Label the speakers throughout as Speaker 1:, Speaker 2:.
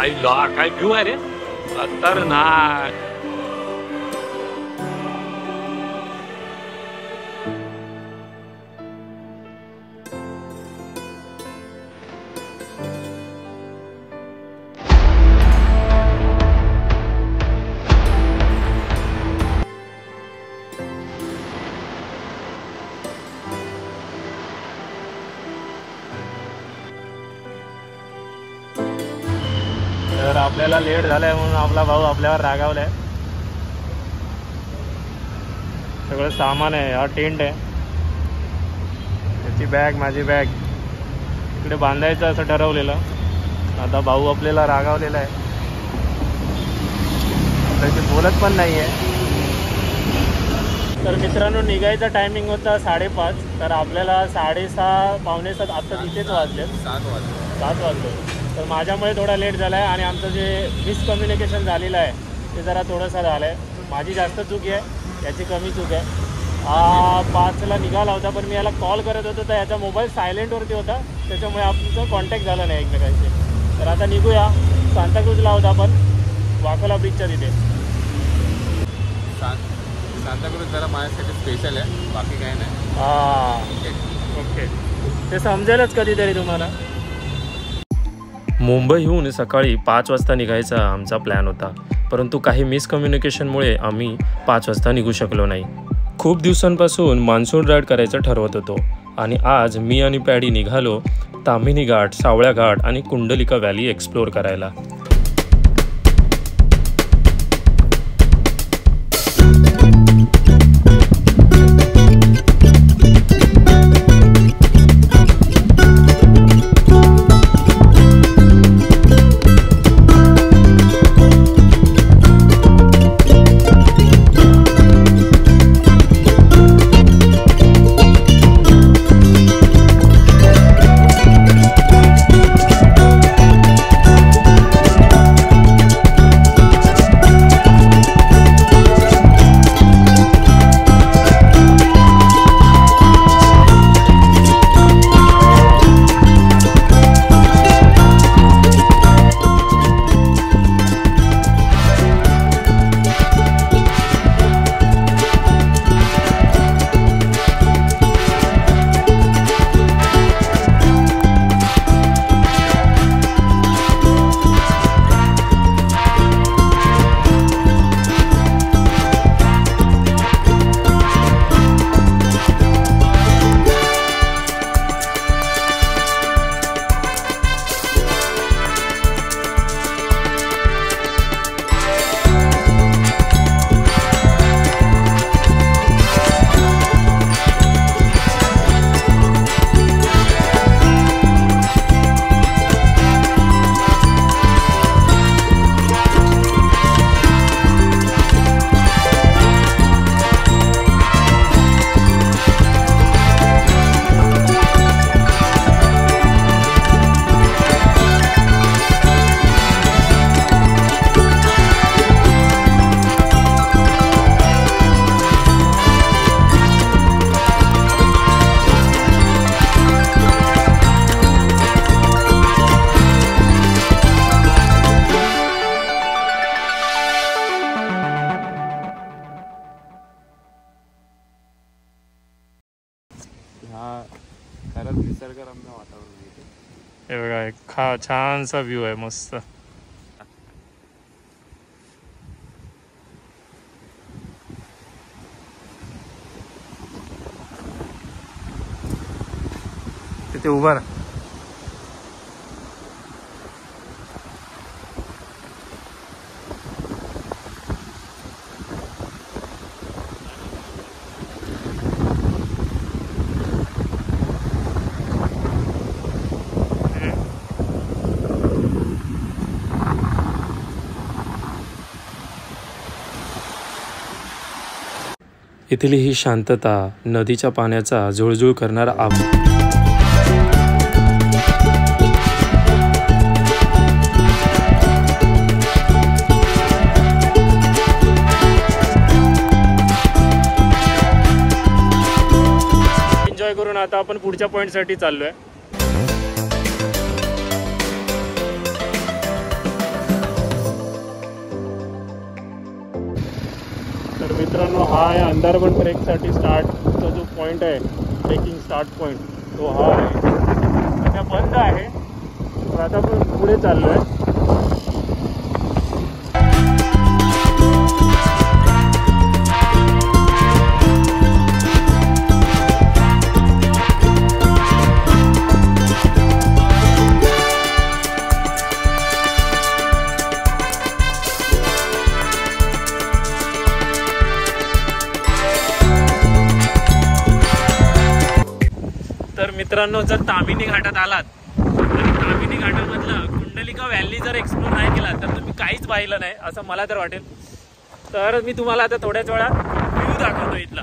Speaker 1: आईला काय व्ह्यू आहे रे, खतरनाक. तर आपल्याला लेट झालाय म्हणून आपला भाऊ आपल्यावर रागावलाय. सगळं सामान आहे, हा टेंट आहे, त्याची बॅग, माझी बॅग इकडे बांधायचं असं ठरवलेलं. आता भाऊ आपल्याला रागावलेला आहे, आपल्याशी बोलत पण नाही आहे. तर मित्रांनो, निघायचा टायमिंग होता 5:30, तर आपल्याला 6:30 पावणे 7 आत्ता तिथेच वाजले, 7 वाजले. तर माझ्यामुळे थोडा लेट झाला आहे आणि आमचं जे मिसकम्युनिकेशन झालेलं आहे ते जरा थोडंसं झालं आहे. माझी जास्त चूक आहे, याची कमी चूक आहे. 5ला निघाला होता, पण मी याला कॉल करत होतो तर याचा मोबाईल सायलेंटवरती होता, त्याच्यामुळे आमचं कॉन्टॅक्ट झाला नाही एकमेकांशी. तर आता निघूया. सांताक्रूजला होता आपण, वाकोला ब्रिजच्या तिथे.
Speaker 2: सांताक्रूज जरा माझ्यासाठी स्पेशल आहे, बाकी काही नाही.
Speaker 1: हां ओके, ते समजेलच कधीतरी तुम्हाला.
Speaker 3: मुंबईहून सकाळी 5 वाजता निघायचा आमचा प्लॅन होता, परंतु काही मिसकम्युनिकेशनमुळे आम्ही 5 वाजता निघू शकलो नाही. खूप दिवसांपासून मान्सून राईड करायचं ठरवत होतो आणि आज मी आणि पॅडी निघालो ताम्हिणी घाट, सावळ्या घाट आणि कुंडलिका व्हॅली एक्सप्लोर करायला.
Speaker 2: खरंच निसर्गरम्य वातावरण इथे.
Speaker 1: हे बघा, एक छानसा व्ह्यू आहे, मस्त. तिथे उभा राहा.
Speaker 3: इथली ही शांतता, नदीच्या पाण्याचा झुळझुळ करणारा आवाज,
Speaker 1: एन्जॉय करून आता आपण पुढच्या पॉइंटसाठी चाललोय. मित्रांनो हा आहे अंधारबन ट्रेकसाठी स्टार्टचा जो पॉईंट आहे, ट्रेकिंग स्टार्ट पॉईंट तो हा आहे. सध्या बंद आहे, तर आता आपण पुढे चाललो आहे. तर मित्रांनो, जर तामिनी घाटात आलात आणि तामिनी घाटामधला कुंडलिका व्हॅली जर एक्सप्लोर नाही केला तर तुम्ही काहीच पाहिलं नाही असं मला तर वाटेल. तर मी तुम्हाला आता थोड्याच वेळात व्ह्यू दाखवतो इथला.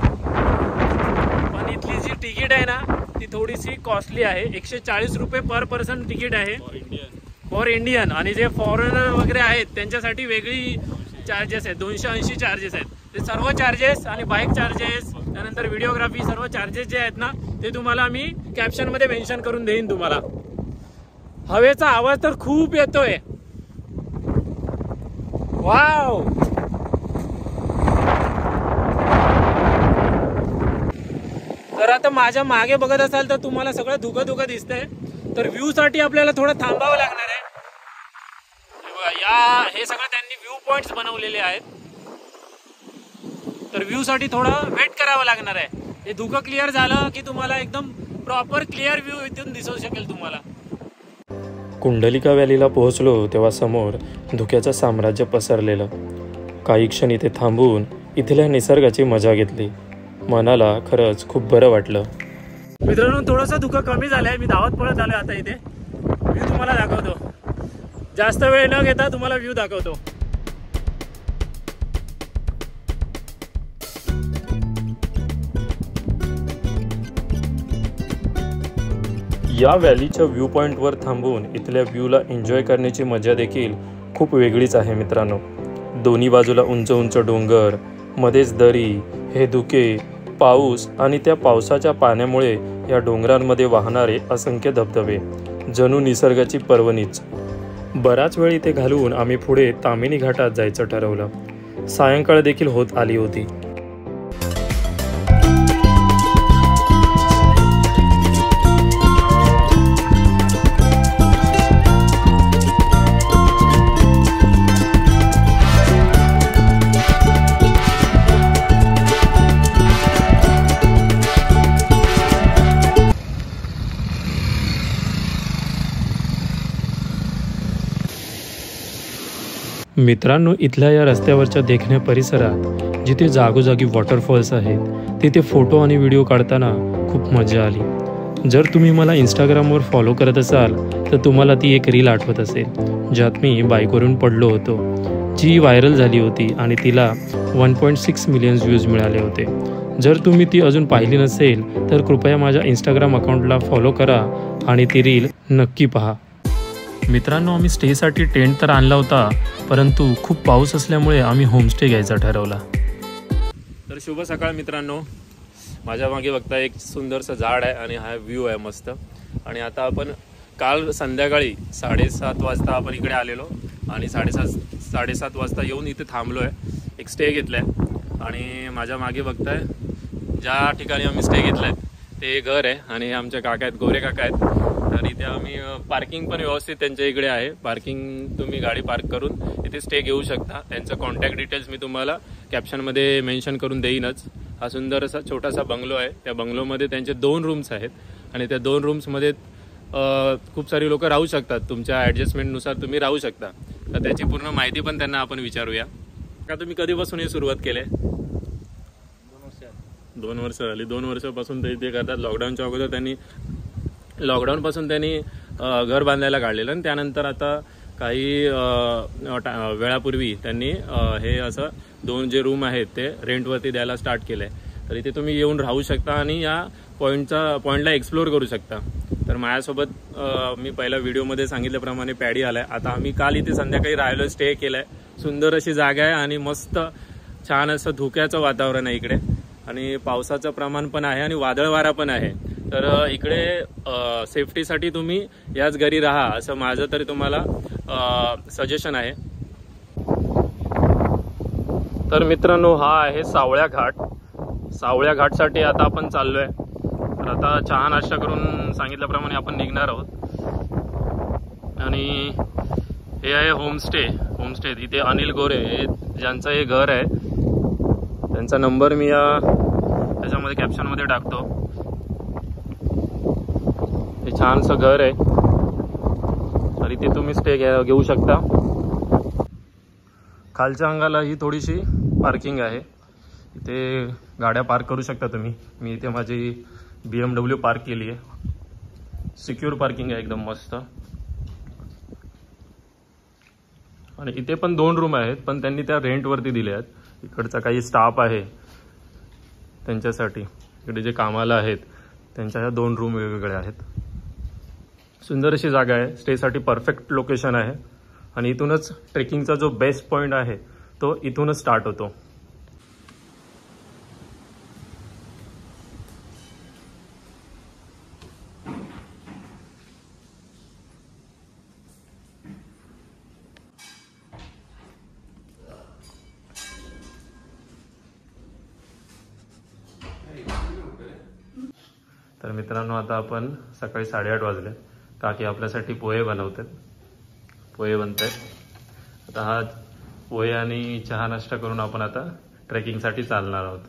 Speaker 1: पण इथली जी तिकीट आहे ना ती थोडीशी कॉस्टली आहे. 140 रुपये पर पर्सन तिकीट आहे फॉर इंडियन. आणि जे फॉरेनर वगैरे आहेत त्यांच्यासाठी वेगळी चार्जेस आहेत, 280 चार्जेस आहेत. ते सर्व चार्जेस आणि बाईक चार्जेस त्यानंतर व्हिडिओग्राफी सर्व चार्जेस जे आहेत ना ते तुम्हाला मी कॅप्शनमध्ये मेन्शन करून देईन तुम्हाला. हवेचा आवाज तर खूप येतोय. वाव, तर आता माझ्या मागे बघत असाल तर तुम्हाला सगळं धुकं धुकं दिसतंय. तर व्ह्यू साठी आपल्याला थोडं थांबावं लागणार आहे. हे सगळं त्यांनी व्ह्यू पॉइंट्स बनवलेले आहेत, तर व्ह्यू साठी थोडं वेट करावं लागणार आहे. हे धुकं क्लिअर झालं की तुम्हाला एकदम प्रॉपर क्लिअर व्ह्यू इथून दिसू शकेल तुम्हाला.
Speaker 3: कुंडलिका व्हॅलीला पोहोचलो तेव्हा समोर धुक्याचं साम्राज्य पसरलेलं. काही क्षण इथे थांबून इथल्या निसर्गाची मजा घेतली. मनाला खरंच खूप बरं वाटलं.
Speaker 1: मित्रांनो, थोडंसं धुकं कमी झालंय. मी धावत पळत आलोय आता. इथे व्ह्यू तुम्हाला दाखवतो. जास्त वेळ न घेता तुम्हाला व्ह्यू दाखवतो.
Speaker 3: या व्हॅलीच्या व्ह्यू पॉईंटवर थांबून इथल्या व्ह्यूला एन्जॉय करण्याची मजा देखील खूप वेगळीच आहे मित्रांनो. दोन्ही बाजूला उंच उंच डोंगर, मध्येच दरी, हे धुके, पाऊस आणि त्या पावसाच्या पाण्यामुळे या डोंगरांमध्ये वाहणारे असंख्य धबधबे, जणू निसर्गाची पर्वणीच. बराच वेळ इथे घालवून आम्ही पुढे तामिनी घाटात जायचं ठरवलं. सायंकाळ देखील होत आली होती. मित्रांनो, इथल्या या रस्त्यावरच्या देखण्या परिसरात जिथे जागोजागी वॉटरफॉल्स आहेत तिथे फोटो आणि व्हिडिओ काढताना खूप मजा आली. जर तुम्ही मला इंस्टाग्रामवर फॉलो करत असाल तर तुम्हाला ती एक रील आठवत असेल ज्यात मी बाईकवरून पडलो होतो, जी व्हायरल झाली होती आणि तिला 1.6 मिलियन व्ह्यूज मिळाले होते. जर तुम्ही ती अजून पाहिली नसेल तर कृपया माझ्या इंस्टाग्राम अकाउंटला फॉलो करा आणि ती रील नक्की पहा. मित्रांनो, आम्ही स्टेसाठी टेंट तर आणला होता, परंतु खूप पाऊस असल्यामुळे आम्ही होमस्टे घ्यायचा ठरवला.
Speaker 1: तर शुभ सकाळ मित्रांनो. माझ्या मागे बघता एक सुंदरसं झाड आहे आणि हा व्ह्यू आहे मस्त. आणि आता आपण काल संध्याकाळी 7:30 वाजता आपण इकडे आलेलो आणि 7:30 वाजता येऊन इथे थांबलो आहे. एक स्टे घेतला आहे आणि माझ्या मागे बघताय ज्या ठिकाणी आम्ही स्टे घेतला आहे ते घर आहे आणि आमचे काका आहेत, गोरे काका आहेत. तर इथे आम्ही पार्किंग पण व्यवस्थित त्यांच्या इकडे आहे. पार्किंग तुम्ही गाडी पार्क करून इथे स्टे घेऊ शकता. त्यांचं कॉन्टॅक्ट डिटेल्स मी तुम्हाला कॅप्शनमध्ये मेन्शन करून देईनच. हा सुंदर असा छोटासा बंगलो आहे. त्या बंगलोमध्ये त्यांचे 2 रूम्स आहेत आणि त्या 2 रूम्समध्ये खूप सारी लोक राहू शकतात. तुमच्या ॲडजस्टमेंटनुसार तुम्ही राहू शकता. तर त्याची पूर्ण माहिती पण त्यांना आपण विचारूया. का तुम्ही कधीपासून हे सुरुवात केली? 2 वर्ष झाली. 2 वर्षापासून ते इथे करतात. लॉकडाऊनपासून त्यांनी घर बांधायला काढलेलं आणि त्यानंतर आता काही वेळापूर्वी त्यांनी हे असं 2 जे रूम आहेत ते रेंटवरती द्यायला स्टार्ट केलं आहे. तर इथे तुम्ही येऊन राहू शकता आणि या पॉईंटला एक्सप्लोर करू शकता. तर माझ्यासोबत मी पहिल्या व्हिडिओमध्ये सांगितल्याप्रमाणे पॅडी आला आहे. आता आम्ही काल इथे संध्याकाळी राहिलो, स्टे केलं आहे. सुंदर अशी जागा आहे आणि मस्त छान असं धुक्याचं वातावरण आहे इकडे आणि पावसाचं प्रमाण पण आहे आणि वादळ वारा पण आहे. तर इकडे सेफ्टीसाठी तुम्ही याच घरी राहा असं माझं तरी तुम्हाला सजेशन आहे.
Speaker 3: तर मित्रांनो, हा आहे सावळ्या घाट. सावळ्या घाटसाठी आता आपण चाललोय. तर आता चहा नाश्ता करून सांगितल्याप्रमाणे आपण निघणार आहोत. आणि हे आहे होमस्टे. इथे अनिल गोरे हे ज्यांचं हे घर आहे, त्यांचा नंबर मी त्याच्यामध्ये कॅप्शनमध्ये टाकतो. हे छानसं घर आहे, तर इथे तुम्ही स्टे घेऊ शकता. खालच्या अंगाला ही थोडीशी पार्किंग आहे, इथे गाड्या पार्क करू शकता तुम्ही. मी इथे माझी BMW पार्क केली आहे. सिक्युअर पार्किंग आहे, एकदम मस्त. आणि इथे पण 2 रूम आहेत, पण त्यांनी त्या रेंटवरती दिल्या आहेत. इकडचा काही स्टाफ आहे त्यांच्यासाठी, इकडे जे कामाला आहेत त्यांच्या ह्या 2 रूम वेगवेगळ्या आहेत. सुंदर अशी जागा आहे, स्टेसाठी परफेक्ट लोकेशन आहे. आणि इथूनच ट्रेकिंगचा जो बेस्ट पॉईंट आहे तो इथूनच स्टार्ट होतो. तर मित्रांनो, आता आपण सकाळी 8:30 वाजले. काकी आपल्यासाठी पोहे बनवतात. पोहे बनतात. आता हा पोहे आणि चहा नाश्ता करून आपण आता ट्रेकिंगसाठी चालणार आहोत.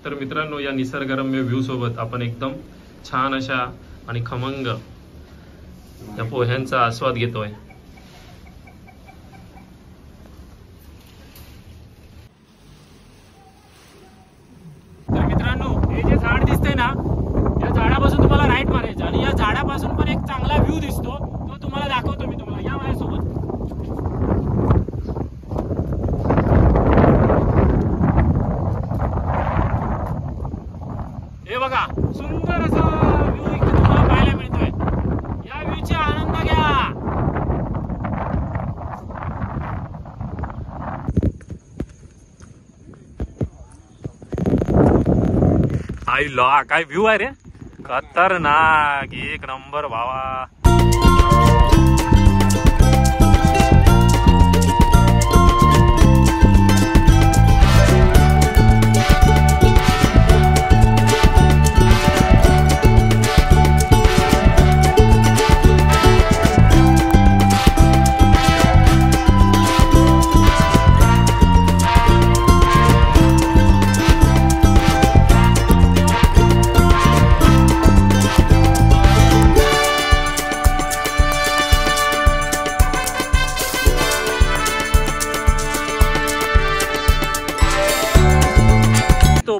Speaker 3: तर मित्रांनो, या निसर्गरम्य व्ह्यू सोबत आपण एकदम छान अशा आणि खमंग या पोह्यांचा आस्वाद घेतोय. तर मित्रांनो, हे जे झाड दिसतंय ना, या झाडापासून तुम्हाला राईट मारायचं आणि या झाडापासून पण एक चांगला व्ह्यू दिसतो, तो तुम्हाला दाखवतो मी तुम्हाला. या माझ्यासोबत. हे बघा, सुंदर असा व्ह्यू इकडे तुम्हाला पाहायला मिळतोय. या व्ह्यूचा आनंद घ्या. आईला काय व्ह्यू आहे रे, खतरनाक, एक नंबर भावा.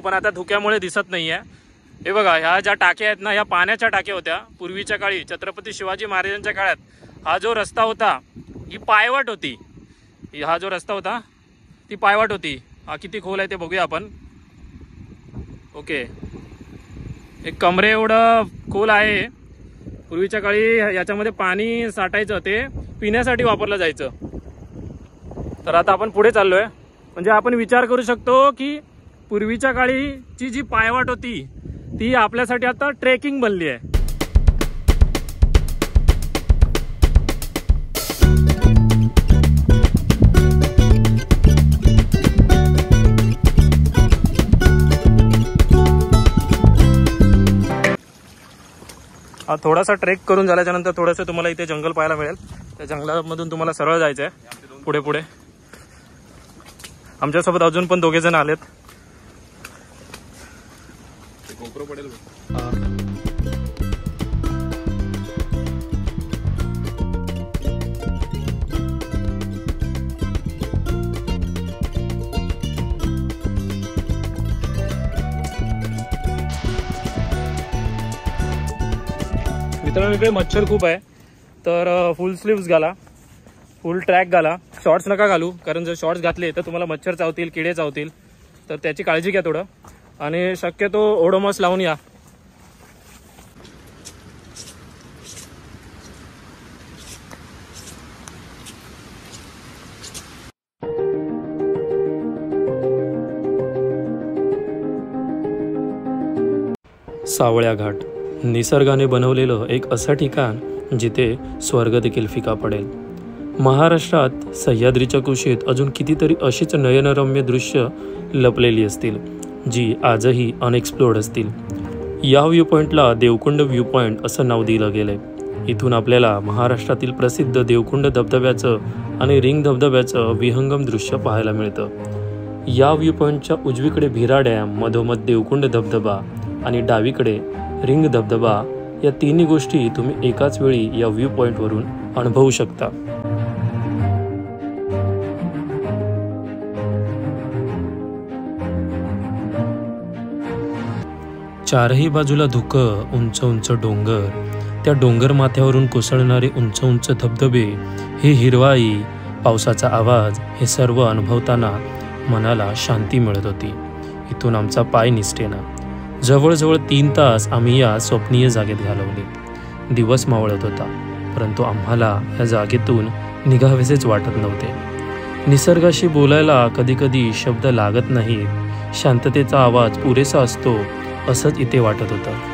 Speaker 3: पण आता धुक्यामुळे दिसत नाहीये. हे बघा, ह्या ज्या टाक्या आहेत ना, ह्या पाण्याच्या टाक्या होत्या पूर्वीच्या काळी. छत्रपती शिवाजी महाराजांच्या काळात हा जो रस्ता होता ही पायवाट होती. हा जो रस्ता होता ती पायवाट होती. हा किती खोल आहे ते बघूया आपण. ओके, एक कमरे एवढं खोल आहे. पूर्वीच्या काळी याच्यामध्ये पाणी साठायचं, ते पिण्यासाठी वापरलं जायचं. तर आता आपण पुढे चाललोय. म्हणजे आपण विचार करू शकतो की पूर्वीच्या काळीची जी पायवाट होती ती आपल्यासाठी आता ट्रेकिंग बनली आहे. थोडासा ट्रेक करून झाल्याच्या नंतर थोडंसं तुम्हाला इथे जंगल पाहायला मिळेल. त्या जंगलामधून तुम्हाला सरळ जायचं आहे पुढे पुढे. आमच्यासोबत अजून पण 2 जण आलेत.
Speaker 2: गोप्रो पडेल.
Speaker 3: मित्रांनो, इकडे मच्छर खूप आहे, तर फुल स्लीव्स घाला, फुल ट्रॅक घाला. शॉर्ट्स नका घालू, कारण जर शॉर्ट्स घातले तर तुम्हाला मच्छर चावतील, किडे चावतील. तर त्याची काळजी घ्या थोडं. आणि शक्यतो ओडोमॉस लावून या. सावळ्या घाट, निसर्गाने बनवलेलं एक असं ठिकाण जिथे स्वर्ग देखील फिका पडेल. महाराष्ट्रात सह्याद्रीच्या कुशीत अजून कितीतरी अशीच नयनरम्य दृश्य लपलेली असतील जी आजही अनएक्सप्लोर्ड असतील. या व्ह्यू पॉईंटला देवकुंड व्ह्यू पॉईंट असं नाव दिलं गेलं आहे. इथून आपल्याला महाराष्ट्रातील प्रसिद्ध देवकुंड धबधब्याचं आणि रिंग धबधब्याचं विहंगम दृश्य पाहायला मिळतं. या व्ह्यू पॉईंटच्या उजवीकडे भिरा डॅम, मधोमध देवकुंड धबधबा आणि डावीकडे रिंग धबधबा या तिन्ही गोष्टी तुम्ही एकाच वेळी या व्ह्यू पॉईंटवरून अनुभवू शकता. चारही बाजूला धुकं, उंच उंच डोंगर, त्या डोंगर माथ्यावरून कोसळणारे उंच उंच धबधबे, ही हिरवाई, पावसाचा आवाज, हे सर्व अनुभवताना मनाला शांती मिळत होती. इथून आमचा पाय निसटेना. जवळजवळ 3 तास आम्ही या स्वप्नीय जागेत घालवले. दिवस मावळत होता, परंतु आम्हाला या जागेतून निघावेसेच वाटत नव्हते. निसर्गाशी बोलायला कधीकधी शब्द लागत नाहीत, शांततेचा आवाज पुरेसा असतो असंच इथे वाटत होतं.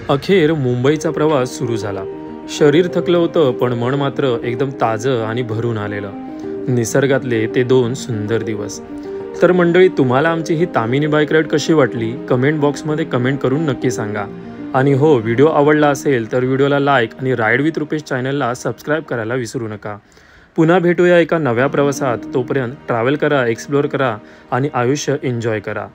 Speaker 3: अखेर मुंबईचा प्रवास सुरू झाला. शरीर थकलं होतं, पण मन मात्र एकदम ताजं आणि भरून आलेलं. निसर्गातले ते 2 सुंदर दिवस. तर मंडळी, तुम्हाला आमची ही तामिनी बाईक राईड कशी वाटली कमेंट बॉक्समध्ये कमेंट करून नक्की सांगा. आणि हो, व्हिडिओ आवडला असेल तर व्हिडिओला लाईक आणि राईड विथ रुपेश चॅनलला सबस्क्राईब करायला विसरू नका. पुन्हा भेटूया एका नव्या प्रवासात. तोपर्यंत ट्रॅव्हल करा, एक्सप्लोअर करा आणि आयुष्य एन्जॉय करा.